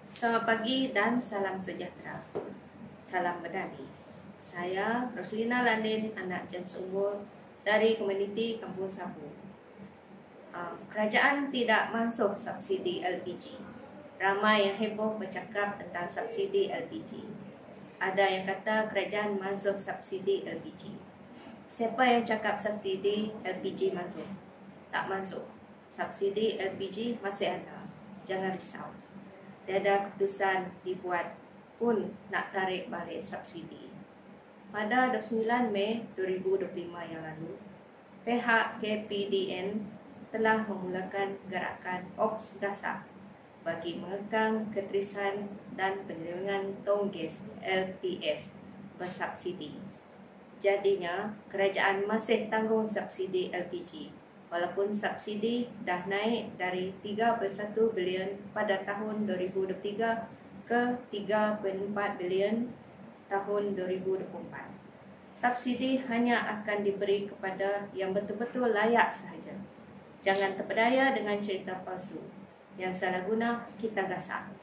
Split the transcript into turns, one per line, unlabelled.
Selamat pagi dan salam sejahtera. Salam medali. Saya Roslina Landin, anak James Unggul dari komuniti Kampung Sabu. Kerajaan tidak mansuh subsidi LPG. Ramai yang heboh bercakap tentang subsidi LPG. Ada yang kata kerajaan mansuh subsidi LPG. Siapa yang cakap subsidi LPG mansuh? Tak mansuh. Subsidi LPG masih ada. Jangan risau. Tiada keputusan dibuat pun nak tarik balik subsidi. Pada 29 Mei 2025 yang lalu, pihak KPDN telah memulakan gerakan Ops Dasar bagi mengekang keterisan dan penerimaan tong gas LPS bersubsidi. Jadinya, kerajaan masih tanggung subsidi LPG walaupun subsidi dah naik dari 3.1 bilion pada tahun 2023 ke 3.4 bilion tahun 2024. Subsidi hanya akan diberi kepada yang betul-betul layak sahaja. Jangan terpedaya dengan cerita palsu. Yang salah guna, kita gasak.